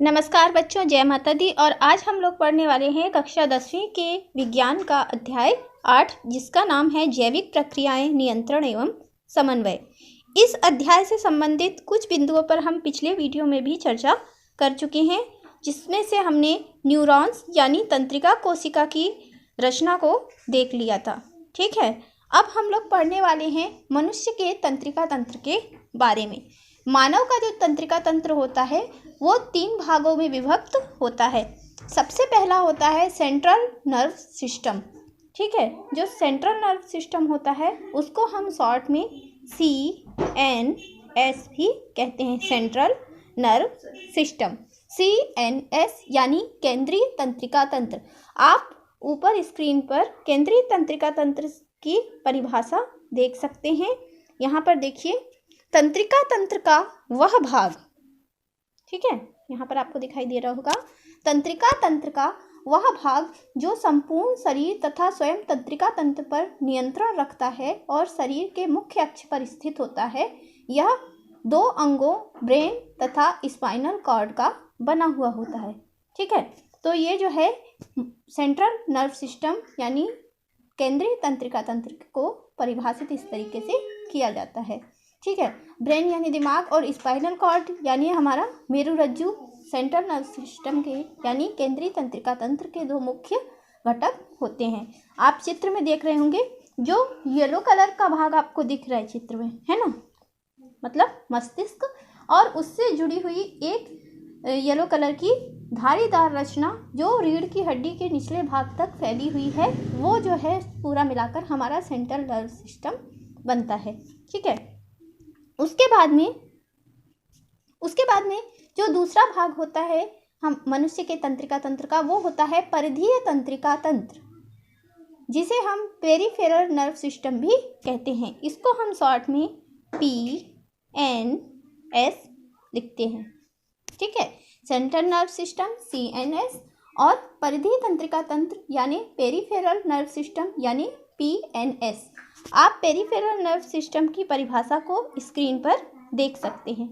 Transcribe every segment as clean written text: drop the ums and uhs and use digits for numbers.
नमस्कार बच्चों, जय माता दी। और आज हम लोग पढ़ने वाले हैं कक्षा 10वीं के विज्ञान का अध्याय 8, जिसका नाम है जैविक प्रक्रियाएं, नियंत्रण एवं समन्वय। इस अध्याय से संबंधित कुछ बिंदुओं पर हम पिछले वीडियो में भी चर्चा कर चुके हैं, जिसमें से हमने न्यूरॉन्स यानी तंत्रिका कोशिका की रचना को देख लिया था। ठीक है, अब हम लोग पढ़ने वाले हैं मनुष्य के तंत्रिका तंत्र के बारे में। मानव का जो तंत्रिका तंत्र होता है वो 3 भागों में विभक्त होता है। सबसे पहला होता है सेंट्रल नर्व सिस्टम। ठीक है, जो सेंट्रल नर्व सिस्टम होता है उसको हम शॉर्ट में CNS भी कहते हैं, सेंट्रल नर्व सिस्टम। CNS यानी केंद्रीय तंत्रिका तंत्र। आप ऊपर स्क्रीन पर केंद्रीय तंत्रिका तंत्र की परिभाषा देख सकते हैं। यहाँ पर देखिए, तंत्रिका तंत्र का वह भाग, ठीक है, यहाँ पर आपको दिखाई दे रहा होगा, तंत्रिका तंत्र का वह भाग जो संपूर्ण शरीर तथा स्वयं तंत्रिका तंत्र पर नियंत्रण रखता है और शरीर के मुख्य अक्ष पर स्थित होता है। यह 2 अंगों ब्रेन तथा स्पाइनल कॉर्ड का बना हुआ होता है। ठीक है, तो ये जो है सेंट्रल नर्व सिस्टम यानी केंद्रीय तंत्रिका तंत्र को परिभाषित इस तरीके से किया जाता है। ठीक है, ब्रेन यानी दिमाग और स्पाइनल कॉर्ड यानी हमारा मेरुरज्जु सेंट्रल नर्व सिस्टम के यानी केंद्रीय तंत्रिका तंत्र के 2 मुख्य घटक होते हैं। आप चित्र में देख रहे होंगे, जो येलो कलर का भाग आपको दिख रहा है चित्र में, है ना, मतलब मस्तिष्क, और उससे जुड़ी हुई एक येलो कलर की धारीदार रचना जो रीढ़ की हड्डी के निचले भाग तक फैली हुई है, वो जो है पूरा मिलाकर हमारा सेंट्रल नर्व सिस्टम बनता है। ठीक है, उसके बाद में जो दूसरा भाग होता है हम मनुष्य के तंत्रिका तंत्र का, वो होता है परिधीय तंत्रिका तंत्र, जिसे हम पेरिफेरल नर्व सिस्टम भी कहते हैं। इसको हम शॉर्ट में PNS लिखते हैं। ठीक है, सेंट्रल नर्व सिस्टम CNS और परिधीय तंत्रिका तंत्र यानी पेरिफेरल नर्व सिस्टम यानी PNS। आप पेरिफेरल नर्व सिस्टम की परिभाषा को स्क्रीन पर देख सकते हैं।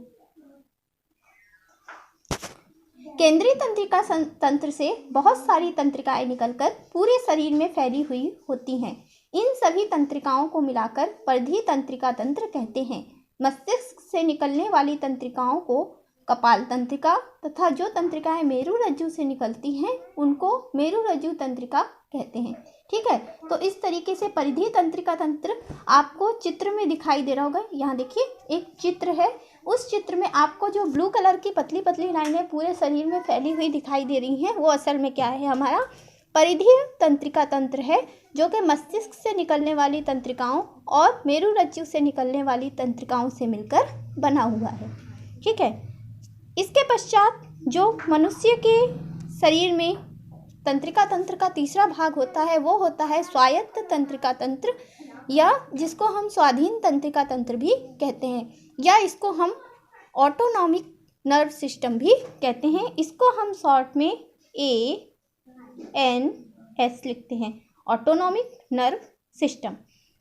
केंद्रीय तंत्रिका तंत्र से बहुत सारी तंत्रिकाएं निकलकर पूरे शरीर में फैली हुई होती हैं। इन सभी तंत्रिकाओं को मिलाकर परिधीय तंत्रिका तंत्र कहते हैं। मस्तिष्क से निकलने वाली तंत्रिकाओं को कपाल तंत्रिका तथा जो तंत्रिकाएं मेरुरज्जु से निकलती हैं उनको मेरुरज्जु तंत्रिका कहते हैं। ठीक है, तो इस तरीके से परिधीय तंत्रिका तंत्र आपको चित्र में दिखाई दे रहा होगा। यहाँ देखिए एक चित्र है, उस चित्र में आपको जो ब्लू कलर की पतली पतली लाइनें पूरे शरीर में फैली हुई दिखाई दे रही हैं, वो असल में क्या है, हमारा परिधीय तंत्रिका तंत्र है, जो कि मस्तिष्क से निकलने वाली तंत्रिकाओं और मेरुरज्जु से निकलने वाली तंत्रिकाओं से मिलकर बना हुआ है। ठीक है, इसके पश्चात जो मनुष्य के शरीर में तंत्रिका तंत्र का तीसरा भाग होता है वो होता है स्वायत्त तंत्रिका तंत्र, या जिसको हम स्वाधीन तंत्रिका तंत्र भी कहते हैं, या इसको हम ऑटोनॉमिक नर्व सिस्टम भी कहते हैं। इसको हम शॉर्ट में ANS लिखते हैं, autonomic nerve system.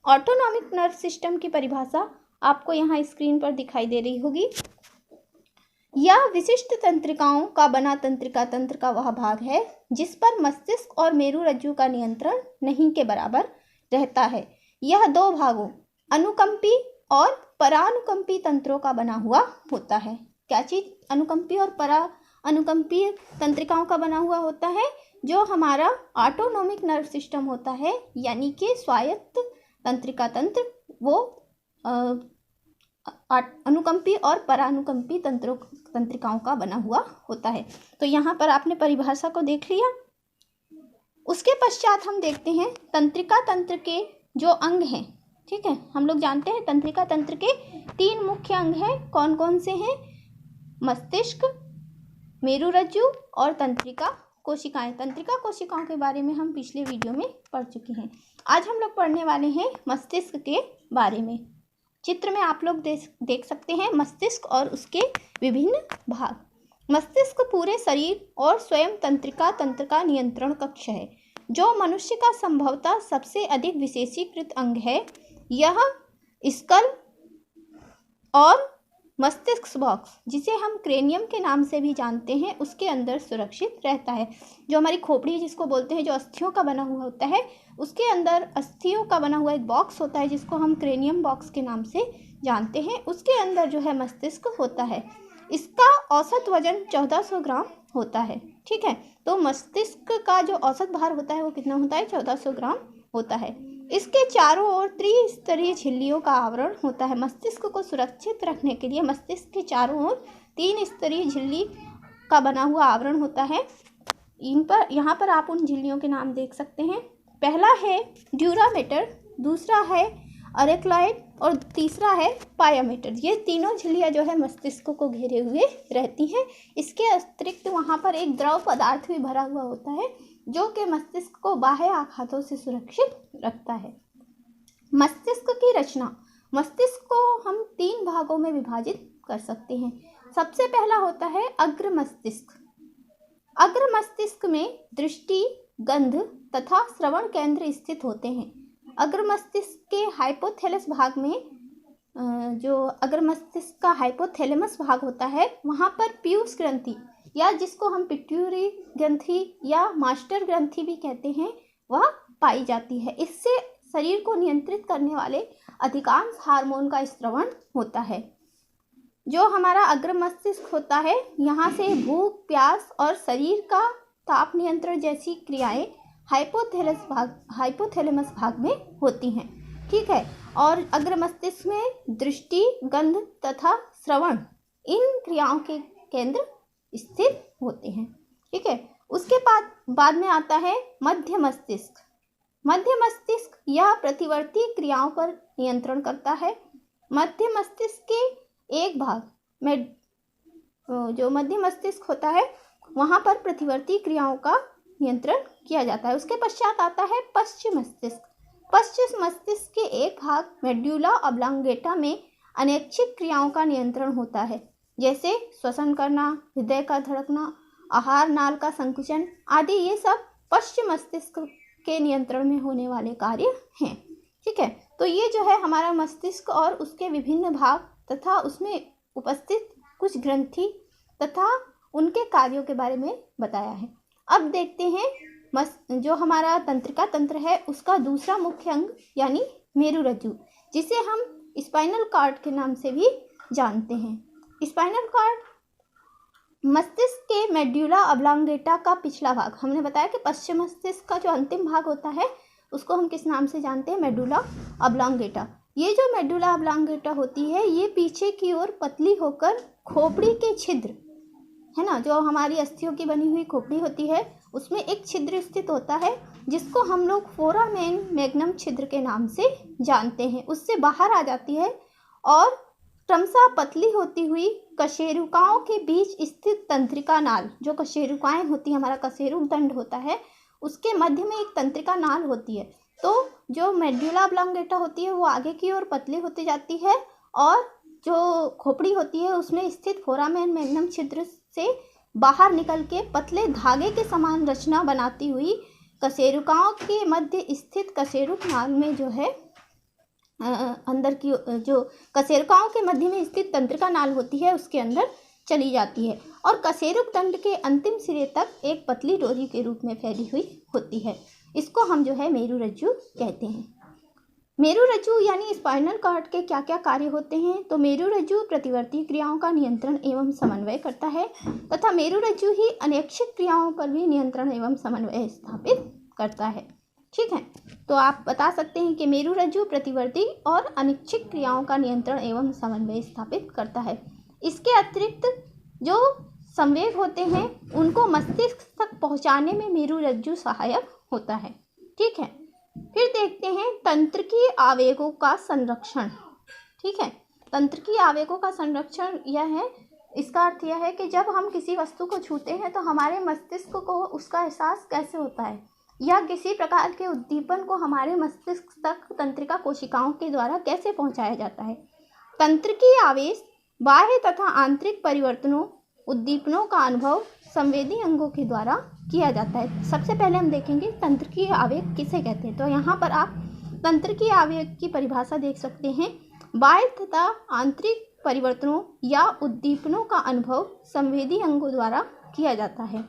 Autonomic nerve system की परिभाषा आपको यहाँ स्क्रीन पर दिखाई दे रही होगी। यह विशिष्ट तंत्रिकाओं का बना तंत्रिका तंत्र का वह भाग है जिस पर मस्तिष्क और मेरुरज्जु का नियंत्रण नहीं के बराबर रहता है। यह 2 भागों अनुकंपी और परानुकंपी तंत्रों का बना हुआ होता है। क्या चीज़ अनुकंपी और परानुकंपी तंत्रिकाओं का बना हुआ होता है? जो हमारा ऑटोनॉमिक नर्व सिस्टम होता है यानी कि स्वायत्त तंत्रिका तंत्र, वो अनुकंपी और परानुकंपी तंत्रिकाओं का बना हुआ होता है। तो यहाँ पर आपने परिभाषा को देख लिया। उसके पश्चात हम देखते हैं तंत्रिका तंत्र के जो अंग हैं। ठीक है, हम लोग जानते हैं तंत्रिका तंत्र के 3 मुख्य अंग हैं। कौन कौन से हैं? मस्तिष्क, मेरुरज्जु और तंत्रिका कोशिकाएं। तंत्रिका कोशिकाओं के बारे में हम पिछले वीडियो में पढ़ चुके हैं। आज हम लोग पढ़ने वाले हैं मस्तिष्क के बारे में। चित्र में आप लोग देख सकते हैं मस्तिष्क और उसके विभिन्न भाग। मस्तिष्क पूरे शरीर और स्वयं तंत्रिका तंत्र का नियंत्रण कक्ष है, जो मनुष्य का संभवतः सबसे अधिक विशेषीकृत अंग है। यह स्कल और मस्तिष्क बॉक्स, जिसे हम क्रेनियम के नाम से भी जानते हैं, उसके अंदर सुरक्षित रहता है। जो हमारी खोपड़ी जिसको बोलते हैं, जो अस्थियों का बना हुआ होता है, उसके अंदर अस्थियों का बना हुआ एक बॉक्स होता है जिसको हम क्रेनियम बॉक्स के नाम से जानते हैं। उसके अंदर जो है मस्तिष्क होता है। इसका औसत वजन 1400 ग्राम होता है। ठीक है, तो मस्तिष्क का जो औसत भार होता है वो कितना होता है? 1400 ग्राम होता है। इसके चारों ओर त्रिस्तरीय झिल्लियों का आवरण होता है। मस्तिष्क को सुरक्षित रखने के लिए मस्तिष्क के चारों ओर 3 स्तरीय झिल्ली का बना हुआ आवरण होता है। यहाँ पर आप उन झिल्लियों के नाम देख सकते हैं। पहला है ड्यूरामेटर, दूसरा है अरेक्लॉइड और तीसरा है पायामेटर। ये तीनों झिल्लियाँ जो है मस्तिष्क को घेरे हुए रहती हैं। इसके अतिरिक्त वहाँ पर एक द्रव पदार्थ भी भरा हुआ होता है जो कि मस्तिष्क को बाह्य आघातों से सुरक्षित रखता है। मस्तिष्क की रचना, मस्तिष्क को हम 3 भागों में विभाजित कर सकते हैं। सबसे पहला होता है अग्र मस्तिष्क। अग्र मस्तिष्क में दृष्टि, गंध तथा श्रवण केंद्र स्थित होते हैं। अग्र मस्तिष्क के हाइपोथैलेमस भाग में जो अग्र मस्तिष्क का हाइपोथैलेमस भाग होता है, वहाँ पर पीयूष ग्रंथि या जिसको हम पिट्यूटरी ग्रंथि या मास्टर ग्रंथि भी कहते हैं, वह पाई जाती है। इससे शरीर को नियंत्रित करने वाले अधिकांश हार्मोन का स्रवण होता है। जो हमारा अग्र मस्तिष्क होता है, यहाँ से भूख, प्यास और शरीर का ताप नियंत्रण जैसी क्रियाएं हाइपोथैलेमस भाग में होती हैं। ठीक है, और अग्र मस्तिष्क में दृष्टि, गंध तथा श्रवण, इन क्रियाओं के केंद्र स्थित होते हैं। ठीक है, उसके बाद में आता है मध्य मस्तिष्क। मध्य मस्तिष्क यह प्रतिवर्ती क्रियाओं पर नियंत्रण करता है। मध्य मस्तिष्क के एक भाग में जो मध्य मस्तिष्क होता है, वहाँ पर प्रतिवर्ती क्रियाओं का नियंत्रण किया जाता है। उसके पश्चात आता है पश्चिम मस्तिष्क। पश्चिम मस्तिष्क के एक भाग मेडुला ऑब्लांगेटा में अनैच्छिक क्रियाओं का नियंत्रण होता है, जैसे श्वसन करना, हृदय का धड़कना, आहार नाल का संकुचन आदि। ये सब पश्चिम मस्तिष्क के नियंत्रण में होने वाले कार्य हैं। ठीक है, तो ये जो है हमारा मस्तिष्क और उसके विभिन्न भाग तथा उसमें उपस्थित कुछ ग्रंथि तथा उनके कार्यों के बारे में बताया है। अब देखते हैं जो हमारा तंत्रिका तंत्र है, उसका दूसरा मुख्य अंग यानी मेरुरज्जु, जिसे हम स्पाइनल कॉर्ड के नाम से भी जानते हैं। स्पाइनल कॉर्ड मस्तिष्क के मेडुला ऑब्लांगेटा का पिछला भाग। हमने बताया कि पश्चिम मस्तिष्क का जो अंतिम भाग होता है उसको हम किस नाम से जानते हैं? Medulla oblongata. ये जो मेडुला ऑब्लांगेटा होती है, ये पीछे की ओर पतली होकर खोपड़ी के छिद्र है ना, जो हमारी अस्थियों की बनी हुई खोपड़ी होती है, उसमें एक छिद्र स्थित होता है जिसको हम लोग फोरामेन मैग्नम छिद्र के नाम से जानते हैं। उससे बाहर आ जाती है और क्रमशः पतली होती हुई कशेरुकाओं के बीच स्थित तंत्रिका नाल, जो कशेरुकाएं होती है, हमारा कशेरुक दंड होता है, उसके मध्य में एक तंत्रिका नाल होती है। तो जो मेडुला ऑब्लांगेटा होती है वो आगे की ओर पतली होती जाती है और जो खोपड़ी होती है उसमें स्थित फोरामेन मैग्नम छिद्र से बाहर निकल के पतले धागे के समान रचना बनाती हुई कशेरुकाओं के मध्य स्थित कशेरुक नाल में जो है अंदर की जो कशेरुकाओं के मध्य में स्थित तंत्रिका नाल होती है उसके अंदर चली जाती है और कशेरुक दंड के अंतिम सिरे तक एक पतली डोरी के रूप में फैली हुई होती है। इसको हम जो है मेरुरज्जु कहते हैं। मेरुरज्जु यानी स्पाइनल कॉर्ड के क्या क्या कार्य होते हैं? तो मेरुरज्जु प्रतिवर्ती क्रियाओं का नियंत्रण एवं समन्वय करता है तथा मेरुरज्जु ही अनैच्छिक क्रियाओं पर भी नियंत्रण एवं समन्वय स्थापित करता है। ठीक है, तो आप बता सकते हैं कि मेरुरज्जु प्रतिवर्ती और अनैच्छिक क्रियाओं का नियंत्रण एवं समन्वय स्थापित करता है। इसके अतिरिक्त जो संवेग होते हैं उनको मस्तिष्क तक पहुंचाने में मेरुरज्जु सहायक होता है। ठीक है, फिर देखते हैं तंत्रिकीय आवेगों का संरक्षण। ठीक है, तंत्रिकीय आवेगों का संरक्षण यह है, इसका अर्थ यह है कि जब हम किसी वस्तु को छूते हैं तो हमारे मस्तिष्क को उसका एहसास कैसे होता है, या किसी प्रकार के उद्दीपन को हमारे मस्तिष्क तक तंत्रिका कोशिकाओं के द्वारा कैसे पहुंचाया जाता है। तंत्रिकीय आवेश बाह्य तथा आंतरिक परिवर्तनों, उद्दीपनों का अनुभव संवेदी अंगों के द्वारा किया जाता है। सबसे पहले हम देखेंगे तंत्रिकीय आवेग किसे कहते हैं। तो यहाँ पर आप तंत्रिकीय आवेग की परिभाषा देख सकते हैं। बाह्य तथा आंतरिक परिवर्तनों या उद्दीपनों का अनुभव संवेदी अंगों द्वारा किया जाता है।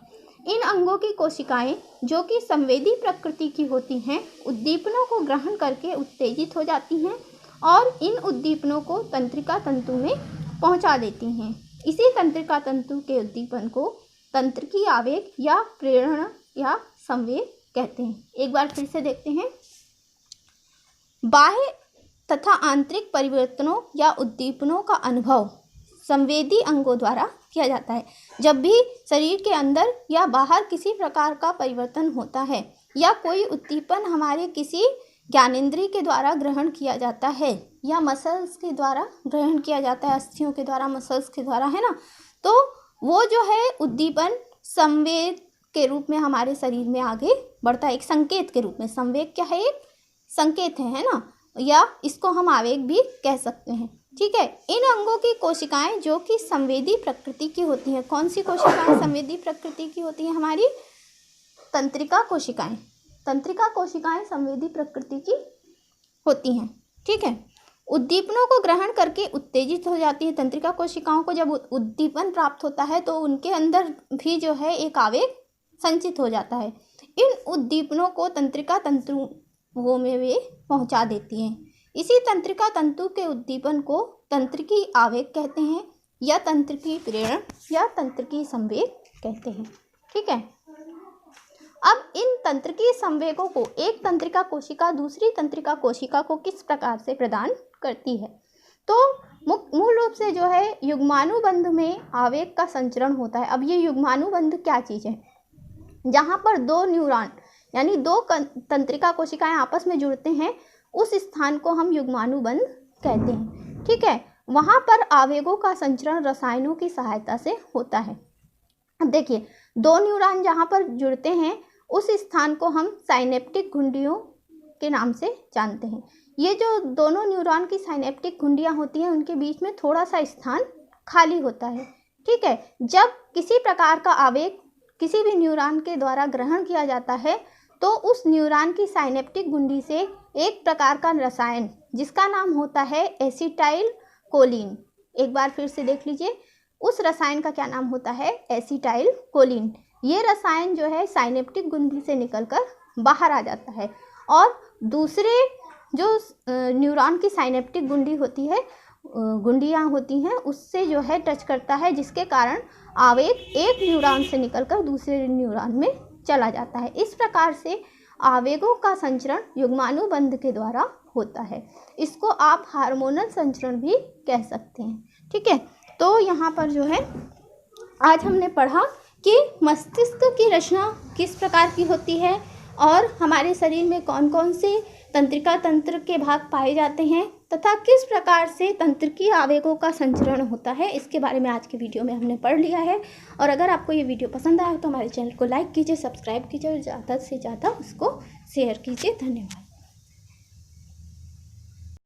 इन अंगों की कोशिकाएं जो कि संवेदी प्रकृति की होती हैं, उद्दीपनों को ग्रहण करके उत्तेजित हो जाती हैं और इन उद्दीपनों को तंत्रिका तंतु में पहुंचा देती हैं। इसी तंत्रिका तंतु के उद्दीपन को तंत्रिकी आवेग या प्रेरणा या संवेग कहते हैं। एक बार फिर से देखते हैं। बाह्य तथा आंतरिक परिवर्तनों या उद्दीपनों का अनुभव संवेदी अंगों द्वारा किया जाता है। जब भी शरीर के अंदर या बाहर किसी प्रकार का परिवर्तन होता है या कोई उद्दीपन हमारे किसी ज्ञानेंद्रिय के द्वारा ग्रहण किया जाता है या मसल्स के द्वारा ग्रहण किया जाता है, अस्थियों के द्वारा, मसल्स के द्वारा, है ना, तो वो जो है उद्दीपन संवेग के रूप में हमारे शरीर में आगे बढ़ता है, एक संकेत के रूप में। संवेग क्या है? एक संकेत है ना, या इसको हम आवेग भी कह सकते हैं। ठीक है। इन अंगों की कोशिकाएं जो कि संवेदी प्रकृति की होती हैं, कौन सी कोशिकाएं संवेदी प्रकृति की होती हैं? हमारी तंत्रिका कोशिकाएं। तंत्रिका कोशिकाएं संवेदी प्रकृति की होती हैं। ठीक है। उद्दीपनों को ग्रहण करके उत्तेजित हो जाती है। तंत्रिका कोशिकाओं को जब उद्दीपन प्राप्त होता है तो उनके अंदर भी जो है एक आवेग संचित हो जाता है। इन उद्दीपनों को तंत्रिका तंतुओं में वे पहुंचा देती हैं। इसी तंत्रिका तंतु के उद्दीपन को तंत्रिकी आवेग कहते हैं या तंत्रिकी प्रेरण या तंत्रिकी संवेग कहते हैं। ठीक है। अब इन तंत्रिकी संवेगों को एक तंत्रिका कोशिका दूसरी तंत्रिका कोशिका को किस प्रकार से प्रदान करती है? तो मूल रूप से जो है युग्मानुबंध में आवेग का संचरण होता है। अब ये युग्मानुबंध क्या चीज़ है? जहाँ पर दो न्यूरॉन यानी दो तंत्रिका कोशिकाएं आपस में जुड़ते हैं, उस स्थान को हम युग्मानुबंध कहते हैं। ठीक है। वहाँ पर आवेगों का संचरण रसायनों की सहायता से होता है। अब देखिए, दो न्यूरॉन जहाँ पर जुड़ते हैं उस स्थान को हम साइनेप्टिक घुंडियों के नाम से जानते हैं। ये जो दोनों न्यूरॉन की साइनेप्टिक घुंडियाँ होती हैं, उनके बीच में थोड़ा सा स्थान खाली होता है। ठीक है। जब किसी प्रकार का आवेग किसी भी न्यूरॉन के द्वारा ग्रहण किया जाता है तो उस न्यूरॉन की साइनेप्टिक घुंडी से एक प्रकार का रसायन जिसका नाम होता है एसिटाइल कोलिन, एक बार फिर से देख लीजिए, उस रसायन का क्या नाम होता है? Acetyl choline. ये रसायन जो है साइनेप्टिक घुंडी से निकलकर बाहर आ जाता है और दूसरे जो न्यूरॉन की साइनेप्टिक घुंडी होती है, घुंडियाँ होती हैं, उससे जो है टच करता है, जिसके कारण आवेग एक न्यूरॉन से निकलकर दूसरे न्यूरॉन में चला जाता है। इस प्रकार से आवेगों का संचरण युग्मानुबंध के द्वारा होता है। इसको आप हार्मोनल संचरण भी कह सकते हैं। ठीक है। तो यहाँ पर जो है आज हमने पढ़ा कि मस्तिष्क की रचना किस प्रकार की होती है और हमारे शरीर में कौन कौन से तंत्रिका तंत्र के भाग पाए जाते हैं तथा किस प्रकार से तंत्रिकी आवेगों का संचरण होता है, इसके बारे में आज के वीडियो में हमने पढ़ लिया है। और अगर आपको ये वीडियो पसंद आया तो हमारे चैनल को लाइक कीजिए, सब्सक्राइब कीजिए और ज़्यादा से ज़्यादा उसको शेयर कीजिए। धन्यवाद।